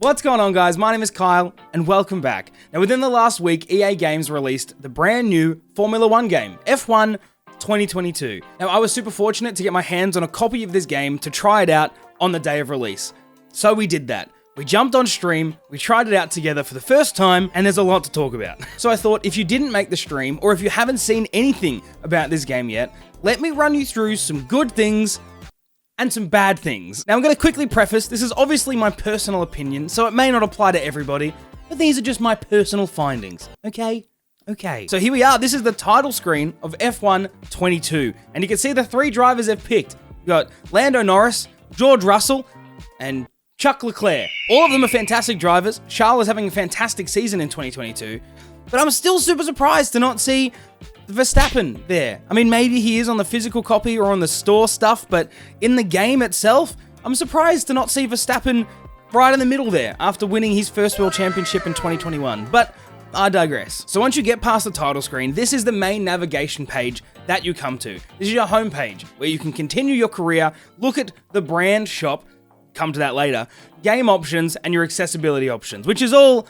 What's going on, guys? My name is Kyle, and welcome back. Now, within the last week, EA Games released the brand new Formula 1 game, F1 2022. Now, I was super fortunate to get my hands on a copy of this game to try it out on the day of release. So we did that. We jumped on stream, we tried it out together for the first time, and there's a lot to talk about. So I thought, if you didn't make the stream, or if you haven't seen anything about this game yet, let me run you through some good things and some bad things. Now, I'm going to quickly preface, this is obviously my personal opinion, so it may not apply to everybody, but these are just my personal findings, okay? Okay. So here we are, this is the title screen of F1 22, and you can see the three drivers they've picked. We've got Lando Norris, George Russell, and Chuck Leclerc. All of them are fantastic drivers. Charles is having a fantastic season in 2022, but I'm still super surprised to not see Verstappen there. I mean, maybe he is on the physical copy or on the store stuff, but in the game itself, I'm surprised to not see Verstappen right in the middle there after winning his first World Championship in 2021. But I digress. So once you get past the title screen, this is the main navigation page that you come to. This is your home page where you can continue your career, look at the brand shop, come to that later, game options, and your accessibility options, which is all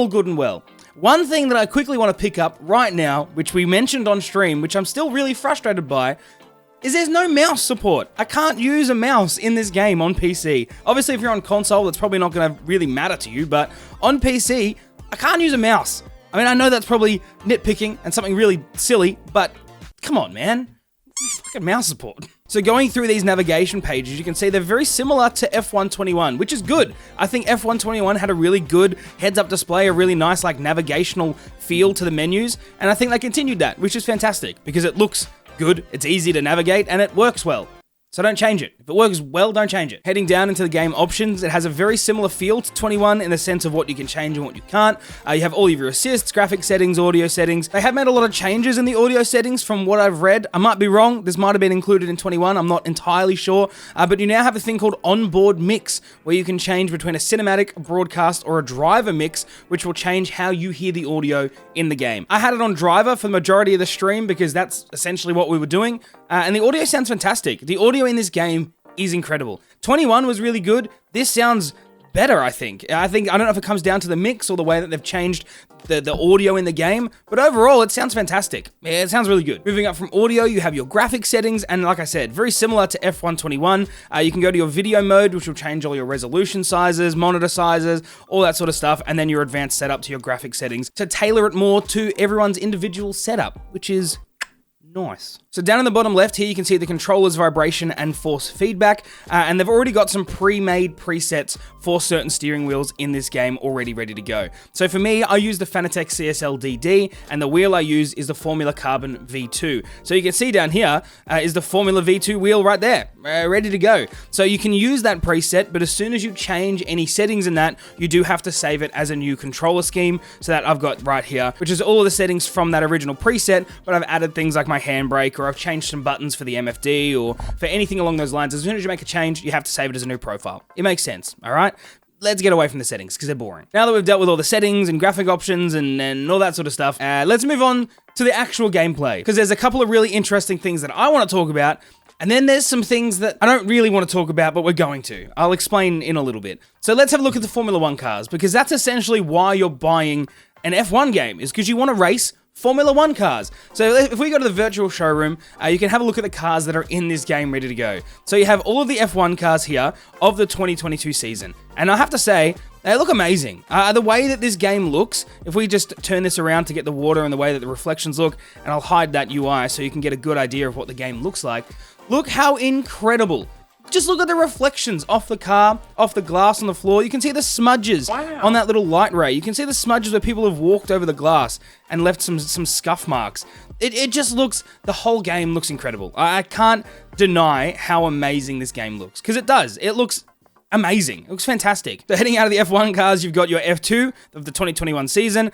good and well. One thing that I quickly want to pick up right now, which we mentioned on stream, which I'm still really frustrated by, is there's no mouse support. I can't use a mouse in this game on PC. Obviously, if you're on console, that's probably not going to really matter to you, but on PC, I can't use a mouse. I mean, I know that's probably nitpicking and something really silly, but come on, man. Fucking mouse support. So going through these navigation pages, you can see they're very similar to F121, which is good. I think F121 had a really good heads-up display, a really nice like navigational feel to the menus, and I think they continued that, which is fantastic because it looks good, it's easy to navigate, and it works well. So don't change it. If it works well, don't change it. Heading down into the game options, it has a very similar feel to 21 in the sense of what you can change and what you can't. You have all of your assists, graphic settings, audio settings. They have made a lot of changes in the audio settings from what I've read. I might be wrong. This might have been included in 21. I'm not entirely sure. But you now have a thing called onboard mix, where you can change between a cinematic, a broadcast, or a driver mix, which will change how you hear the audio in the game. I had it on driver for the majority of the stream because that's essentially what we were doing. And the audio sounds fantastic. The audio in this game is incredible. 21 was really good. This sounds better, I think. I don't know if it comes down to the mix or the way that they've changed the audio in the game, but overall, it sounds fantastic. Yeah, it sounds really good. Moving up from audio, you have your graphic settings, and like I said, very similar to F121. You can go to your video mode, which will change all your resolution sizes, monitor sizes, all that sort of stuff, and then your advanced setup to your graphic settings to tailor it more to everyone's individual setup, which is nice. So down in the bottom left here, you can see the controller's vibration and force feedback, and they've already got some pre-made presets for certain steering wheels in this game already ready to go. So for me, I use the Fanatec CSL DD, and the wheel I use is the Formula Carbon V2. So you can see down here is the Formula V2 wheel right there, ready to go. So you can use that preset, but as soon as you change any settings in that, you do have to save it as a new controller scheme. So that I've got right here, which is all of the settings from that original preset, but I've added things like my handbrake, or I've changed some buttons for the MFD, or for anything along those lines. As soon as you make a change, you have to save it as a new profile. It makes sense, all right? Let's get away from the settings, because they're boring. Now that we've dealt with all the settings and graphic options and all that sort of stuff, let's move on to the actual gameplay, because there's a couple of really interesting things that I want to talk about, and then there's some things that I don't really want to talk about, but we're going to. I'll explain in a little bit. So let's have a look at the Formula 1 cars, because that's essentially why you're buying an F1 game, is because you want to race Formula 1 cars. So if we go to the virtual showroom, you can have a look at the cars that are in this game ready to go. So you have all of the F1 cars here of the 2022 season. And I have to say, they look amazing. The way that this game looks, if we just turn this around to get the water and the way that the reflections look, and I'll hide that UI so you can get a good idea of what the game looks like. Look how incredible. Just look at the reflections off the car, off the glass on the floor. You can see the smudges on that little light ray. You can see the smudges where people have walked over the glass and left some scuff marks. It just looks, the whole game looks incredible. I can't deny how amazing this game looks, because it does. It looks amazing. It looks fantastic. So heading out of the F1 cars, you've got your F2 of the 2021 season,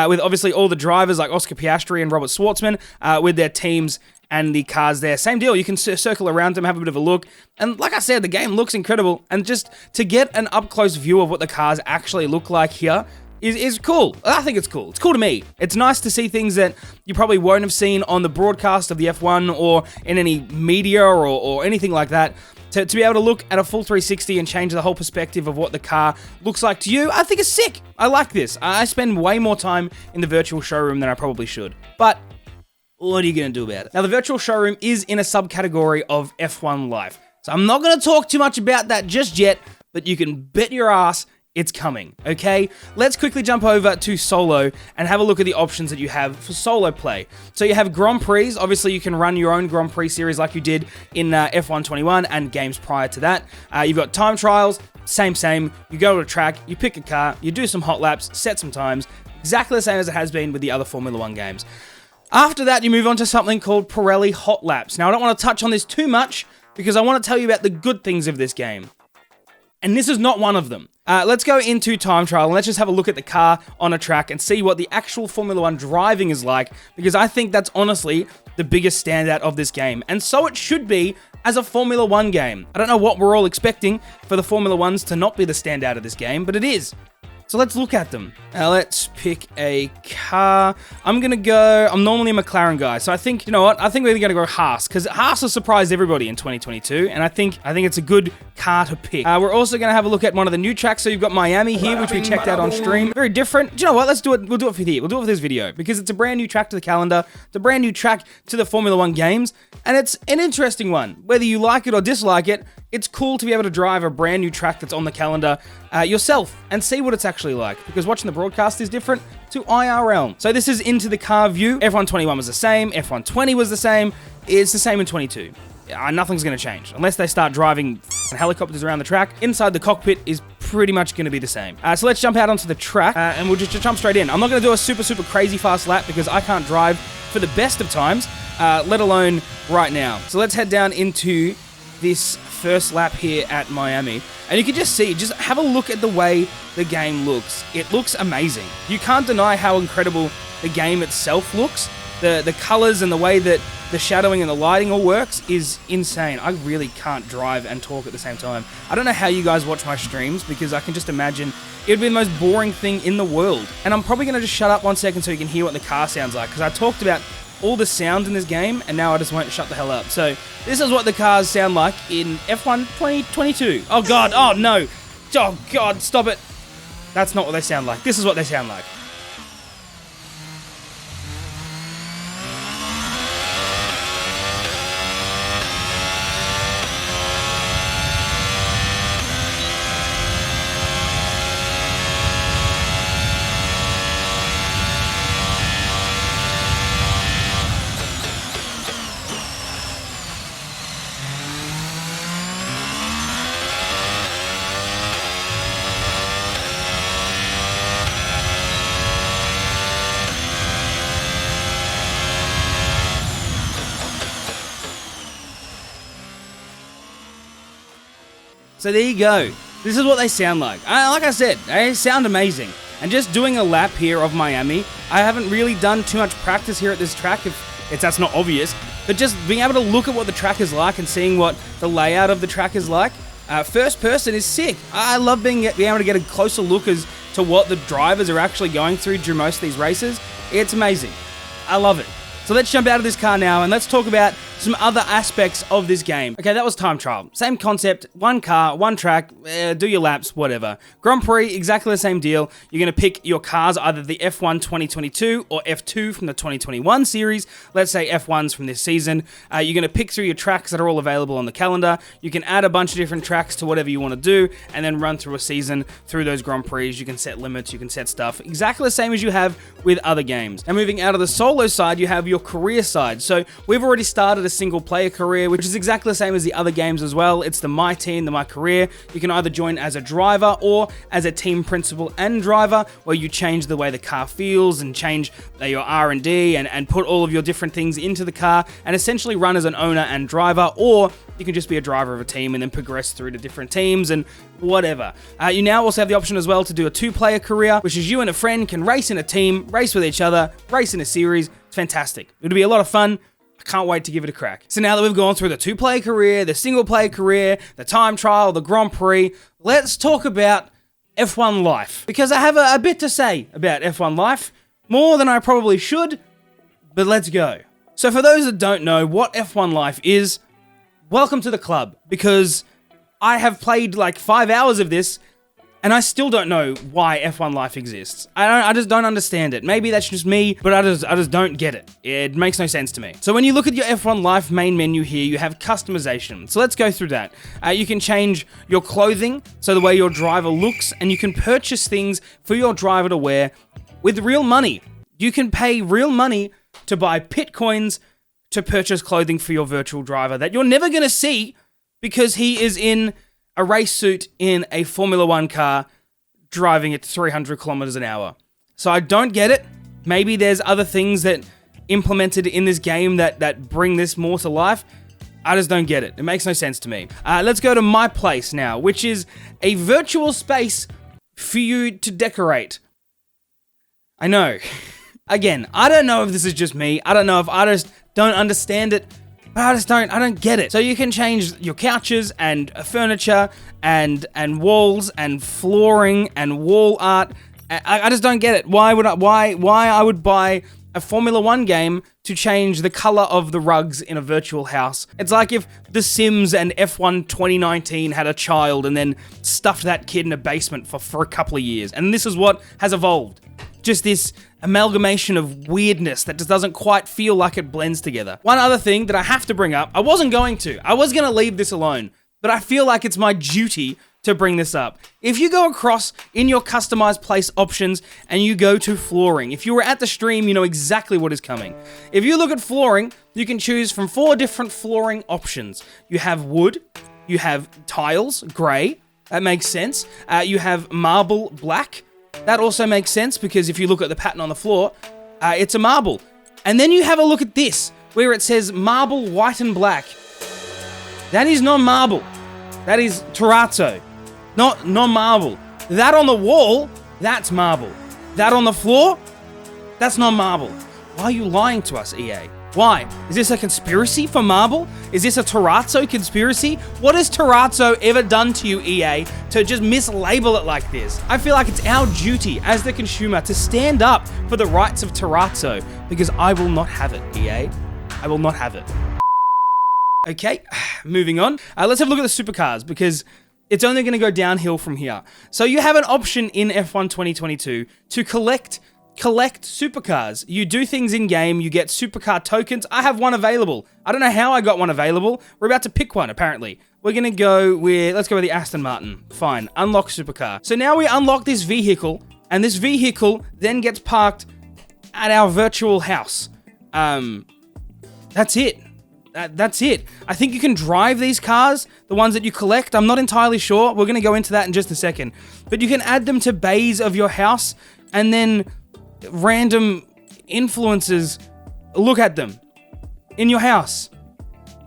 with obviously all the drivers like Oscar Piastri and Robert Schwartzman, with their teams and the cars there. Same deal, you can circle around them, have a bit of a look, and like I said, the game looks incredible, and just to get an up-close view of what the cars actually look like here is cool. I think it's cool. It's cool to me. It's nice to see things that you probably won't have seen on the broadcast of the F1 or in any media or anything like that. to be able to look at a full 360 and change the whole perspective of what the car looks like to you, I think it's sick. I like this. I spend way more time in the virtual showroom than I probably should. But what are you going to do about it? Now, the virtual showroom is in a subcategory of F1 Life. So I'm not going to talk too much about that just yet, but you can bet your ass it's coming, okay? Let's quickly jump over to solo and have a look at the options that you have for solo play. So you have Grand Prix. Obviously, you can run your own Grand Prix series like you did in F121 and games prior to that. You've got time trials, same. You go to a track, you pick a car, you do some hot laps, set some times, exactly the same as it has been with the other Formula 1 games. After that, you move on to something called Pirelli Hot Laps. Now, I don't want to touch on this too much because I want to tell you about the good things of this game. And this is not one of them. Let's go into time trial and let's just have a look at the car on a track and see what the actual Formula 1 driving is like, because I think that's honestly the biggest standout of this game. And so it should be as a Formula 1 game. I don't know what we're all expecting for the Formula 1s to not be the standout of this game, but it is. So let's look at them. Let's pick a car. I'm normally a McLaren guy, so I think, you know what? I think we're gonna go Haas, because Haas has surprised everybody in 2022, and I think it's a good car to pick. We're also gonna have a look at one of the new tracks. So you've got Miami here, which we checked out on stream. Very different. Do you know what? Let's do it. We'll do it for here. We'll do it for this video, because it's a brand new track to the calendar. It's a brand new track to the Formula 1 games, and it's an interesting one. Whether you like it or dislike it, it's cool to be able to drive a brand new track that's on the calendar yourself and see what it's actually like, because watching the broadcast is different to IRL. So this is into the car view. F121 was the same, F120 was the same, it's the same in 22. Nothing's going to change unless they start driving helicopters around the track. Inside the cockpit is pretty much going to be the same. So let's jump out onto the track and we'll just jump straight in. I'm not going to do a super crazy fast lap because I can't drive for the best of times, let alone right now. So let's head down into this first lap here at Miami, and you can just see, just have a look at the way the game looks. It looks amazing. You can't deny how incredible the game itself looks. The colors and the way that the shadowing and the lighting all works is insane. I really can't drive and talk at the same time. I don't know how you guys watch my streams, because I can just imagine it would be the most boring thing in the world. And I'm probably going to just shut up 1 second so you can hear what the car sounds like, because I talked about all the sound in this game, and now I just won't shut the hell up. So this is what the cars sound like in F1 2022. Oh god, oh no. Oh god, stop it. That's not what they sound like. This is what they sound like. So there you go. This is what they sound like. Like I said, they sound amazing. And just doing a lap here of Miami, I haven't really done too much practice here at this track, if that's not obvious, but just being able to look at what the track is like and seeing what the layout of the track is like, first person is sick. I love being able to get a closer look as to what the drivers are actually going through most of these races. It's amazing. I love it. So let's jump out of this car now and let's talk about some other aspects of this game. Okay, that was time trial. Same concept, one car, one track, do your laps, whatever. Grand Prix, exactly the same deal. You're going to pick your cars, either the F1 2022 or F2 from the 2021 series. Let's say F1s from this season. You're going to pick through your tracks that are all available on the calendar. You can add a bunch of different tracks to whatever you want to do and then run through a season through those Grand Prix. You can set limits, you can set stuff. Exactly the same as you have with other games. And moving out of the solo side, you have your career side. So we've already started a single player career, which is exactly the same as the other games as well. It's the My Team, the My Career. You can either join as a driver or as a team principal and driver, where you change the way the car feels and change your R&D and put all of your different things into the car and essentially run as an owner and driver, or you can just be a driver of a team and then progress through to different teams and whatever. You now also have the option as well to do a two-player career, which is you and a friend can race in a team, race with each other, race in a series. It's fantastic. It'll be a lot of fun. I can't wait to give it a crack. So now that we've gone through the two-player career, the single-player career, the time trial, the Grand Prix, let's talk about F1 Life. Because I have a bit to say about F1 Life, more than I probably should, but let's go. So for those that don't know what F1 Life is, welcome to the club, because I have played like 5 hours of this, and I still don't know why F1 Life exists. I just don't understand it. Maybe that's just me, but I just don't get it. It makes no sense to me. So when you look at your F1 Life main menu here, you have customization. So let's go through that. You can change your clothing, so the way your driver looks, and you can purchase things for your driver to wear with real money. You can pay real money to buy pit coins to purchase clothing for your virtual driver that you're never going to see because he is in a race suit in a Formula 1 car driving at 300 kilometers an hour. So I don't get it. Maybe there's other things that implemented in this game that bring this more to life. I just don't get it. It makes no sense to me. Let's go to My Place now, which is a virtual space for you to decorate. I know. Again, I don't know if this is just me. I don't know if I just don't understand it. But I don't get it. So you can change your couches and furniture and walls and flooring and wall art. I just don't get it. Why I would buy a Formula 1 game to change the color of the rugs in a virtual house? It's like if The Sims and F1 2019 had a child and then stuffed that kid in a basement for a couple of years. And this is what has evolved. Just this amalgamation of weirdness that just doesn't quite feel like it blends together. One other thing that I have to bring up, I was going to leave this alone, but I feel like it's my duty to bring this up. If you go across in your customized place options and you go to flooring, if you were at the stream, you know exactly what is coming. If you look at flooring, you can choose from 4 different flooring options. You have wood, you have tiles, gray, that makes sense. You have marble, black. That also makes sense because if you look at the pattern on the floor, it's a marble. And then you have a look at this, where it says marble, white and black. That is non-marble. That is terrazzo, not non-marble. That on the wall, that's marble. That on the floor, that's non-marble. Why are you lying to us, EA? Why? Is this a conspiracy for marble? Is this a terrazzo conspiracy? What has terrazzo ever done to you, EA, to just mislabel it like this? I feel like it's our duty as the consumer to stand up for the rights of terrazzo, because I will not have it, EA. I will not have it. Okay, moving on. Let's have a look at the supercars, because it's only going to go downhill from here. So you have an option in F1 2022 to collect supercars. You do things in game, you get supercar tokens. I have one available. I don't know how I got one available. We're about to pick one, apparently. We're gonna go with, let's go with the Aston Martin. Fine, unlock supercar. So now we unlock this vehicle, and this vehicle then gets parked at our virtual house. That's it. That's it. I think you can drive these cars, the ones that you collect. I'm not entirely sure. We're gonna go into that in just a second. But you can add them to bays of your house, and then random influencers look at them in your house.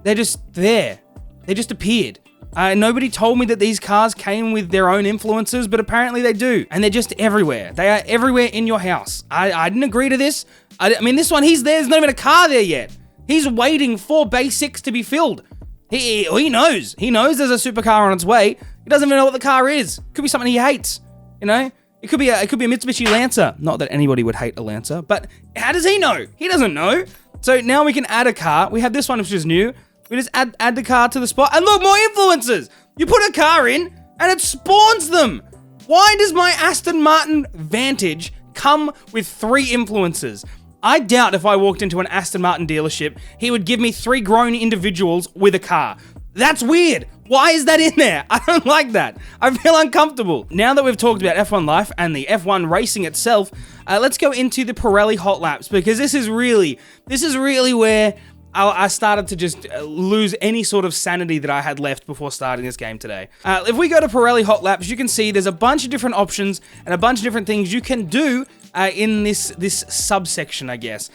They're just there. They just appeared. Nobody told me that these cars came with their own influencers, but apparently they do. And they're just everywhere. They are everywhere in your house. I didn't agree to this. I mean, this one, he's there. There's not even a car there yet. He's waiting for base 6 to be filled. He knows. He knows there's a supercar on its way. He doesn't even know what the car is. Could be something he hates, you know? It could be a Mitsubishi Lancer. Not that anybody would hate a Lancer, but how does he know? He doesn't know. So now we can add a car. We have this one, which is new. We just add the car to the spot. And look, more influencers. You put a car in, and it spawns them. Why does my Aston Martin Vantage come with 3 influencers? I doubt if I walked into an Aston Martin dealership, he would give me 3 grown individuals with a car. That's weird. Why is that in there? I don't like that. I feel uncomfortable. Now that we've talked about F1 Life and the F1 racing itself, let's go into the Pirelli Hot Laps, because this is really where I started to just lose any sort of sanity that I had left before starting this game today. If we go to Pirelli Hot Laps, you can see there's a bunch of different options and a bunch of different things you can do in this subsection, I guess.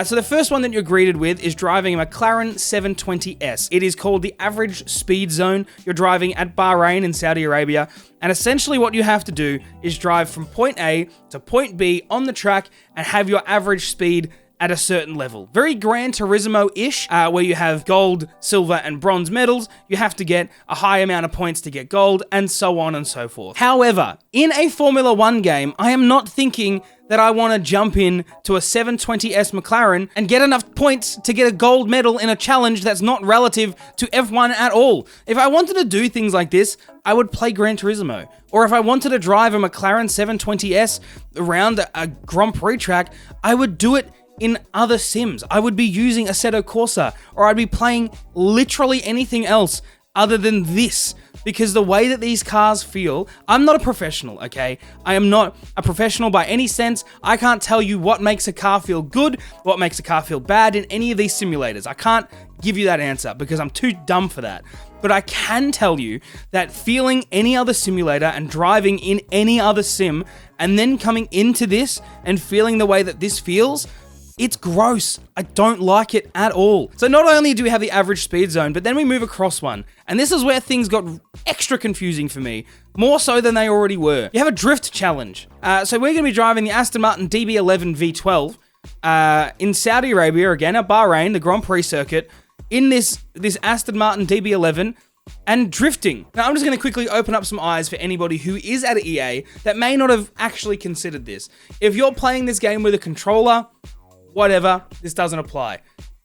So the first one that you're greeted with is driving a McLaren 720S. It is called the average speed zone. You're driving at Bahrain in Saudi Arabia, and essentially what you have to do is drive from point A to point B on the track and have your average speed at a certain level. Very Gran Turismo-ish, where you have gold, silver, and bronze medals. You have to get a high amount of points to get gold, and so on and so forth. However, in a Formula 1 game, I am not thinking that I want to jump in to a 720S McLaren and get enough points to get a gold medal in a challenge that's not relative to F1 at all. If I wanted to do things like this, I would play Gran Turismo. Or if I wanted to drive a McLaren 720S around a Grand Prix track, I would do it in other sims. I would be using Assetto Corsa, or I'd be playing literally anything else other than this. Because the way that these cars feel, I'm not a professional, okay? I am not a professional by any sense. I can't tell you what makes a car feel good, what makes a car feel bad in any of these simulators. I can't give you that answer because I'm too dumb for that. But I can tell you that feeling any other simulator and driving in any other sim and then coming into this and feeling the way that this feels, it's gross. I don't like it at all. So not only do we have the average speed zone, but then we move across one. And this is where things got extra confusing for me, more so than they already were. You have a drift challenge. So we're gonna be driving the Aston Martin DB11 V12 in Saudi Arabia, again at Bahrain, the Grand Prix circuit, in this Aston Martin DB11, and drifting. Now, I'm just going to quickly open up some eyes for anybody who is at EA that may not have actually considered this. If you're playing this game with a controller, whatever, this doesn't apply.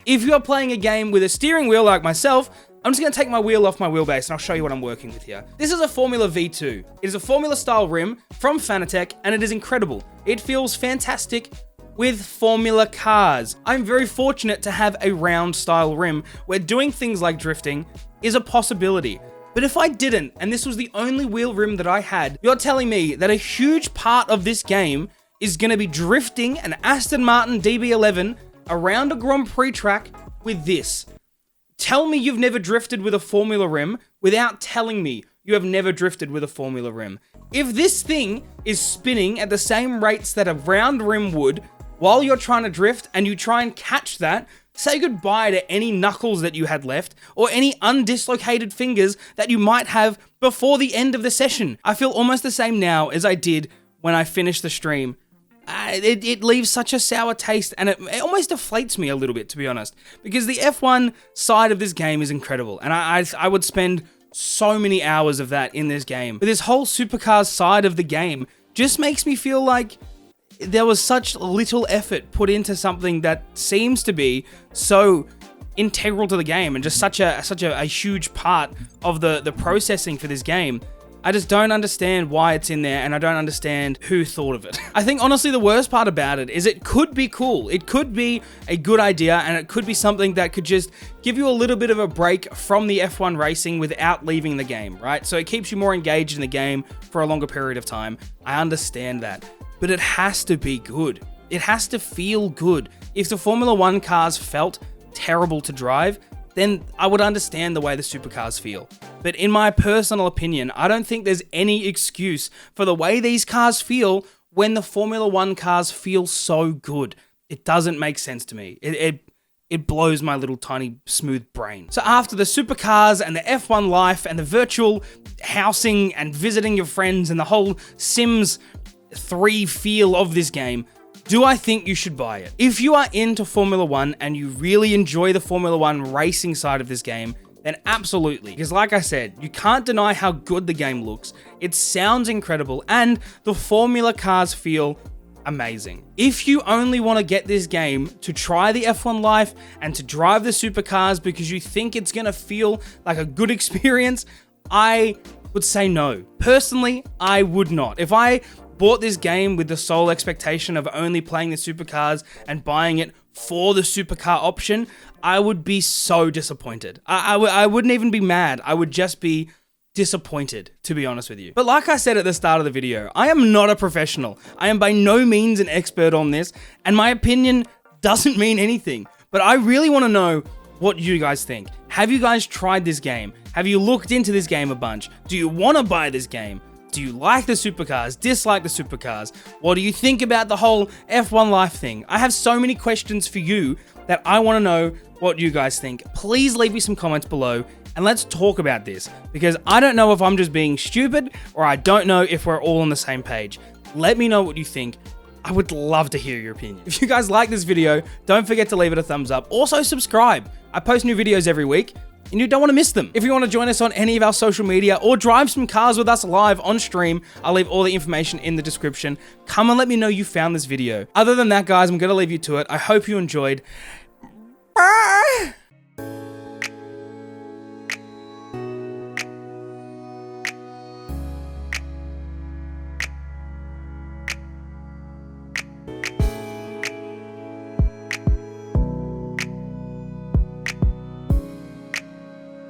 If you're playing a game with a steering wheel like myself, I'm just going to take my wheel off my wheelbase and I'll show you what I'm working with here. This is a Formula V2. It is a Formula style rim from Fanatec, and it is incredible. It feels fantastic with Formula cars. I'm very fortunate to have a round style rim where doing things like drifting is a possibility. But if I didn't, and this was the only wheel rim that I had, you're telling me that a huge part of this game is going to be drifting an Aston Martin DB11 around a Grand Prix track with this. Tell me you've never drifted with a Formula rim without telling me you have never drifted with a Formula rim. If this thing is spinning at the same rates that a round rim would while you're trying to drift, and you try and catch that, say goodbye to any knuckles that you had left, or any undislocated fingers that you might have before the end of the session. I feel almost the same now as I did when I finished the stream. It leaves such a sour taste, and it almost deflates me a little bit, to be honest, because the F1 side of this game is incredible, and I would spend so many hours of that in this game. But this whole Supercars side of the game just makes me feel like there was such little effort put into something that seems to be so integral to the game and just such a huge part of the processing for this game. I just don't understand why it's in there, and I don't understand who thought of it. I think honestly the worst part about it is it could be cool. It could be a good idea, and it could be something that could just give you a little bit of a break from the F1 racing without leaving the game, right? So it keeps you more engaged in the game for a longer period of time. I understand that. But it has to be good. It has to feel good. If the Formula 1 cars felt terrible to drive, then I would understand the way the supercars feel. But in my personal opinion, I don't think there's any excuse for the way these cars feel when the Formula 1 cars feel so good. It doesn't make sense to me. It blows my little tiny smooth brain. So after the supercars and the F1 life and the virtual housing and visiting your friends and the whole Sims 3 feel of this game, do I think you should buy it? If you are into Formula 1 and you really enjoy the Formula 1 racing side of this game, then absolutely. Because like I said, you can't deny how good the game looks. It sounds incredible, and the Formula cars feel amazing. If you only want to get this game to try the F1 life and to drive the supercars because you think it's going to feel like a good experience, I would say no. Personally, I would not. If I bought this game with the sole expectation of only playing the supercars and buying it for the supercar option, I would be so disappointed. I wouldn't even be mad. I would just be disappointed, to be honest with you. But like I said at the start of the video, I am not a professional. I am by no means an expert on this, and my opinion doesn't mean anything. But I really want to know what you guys think. Have you guys tried this game? Have you looked into this game a bunch? Do you want to buy this game? Do you like the supercars? Dislike the supercars? What do you think about the whole F1 life thing? I have so many questions for you that I want to know what you guys think. Please leave me some comments below and let's talk about this, because I don't know if I'm just being stupid or I don't know if we're all on the same page. Let me know what you think. I would love to hear your opinion. If you guys like this video, don't forget to leave it a thumbs up. Also subscribe. I post new videos every week. and you don't want to miss them. If you want to join us on any of our social media or drive some cars with us live on stream, I'll leave all the information in the description. Come and let me know you found this video. Other than that, guys, I'm going to leave you to it. I hope you enjoyed. Bye.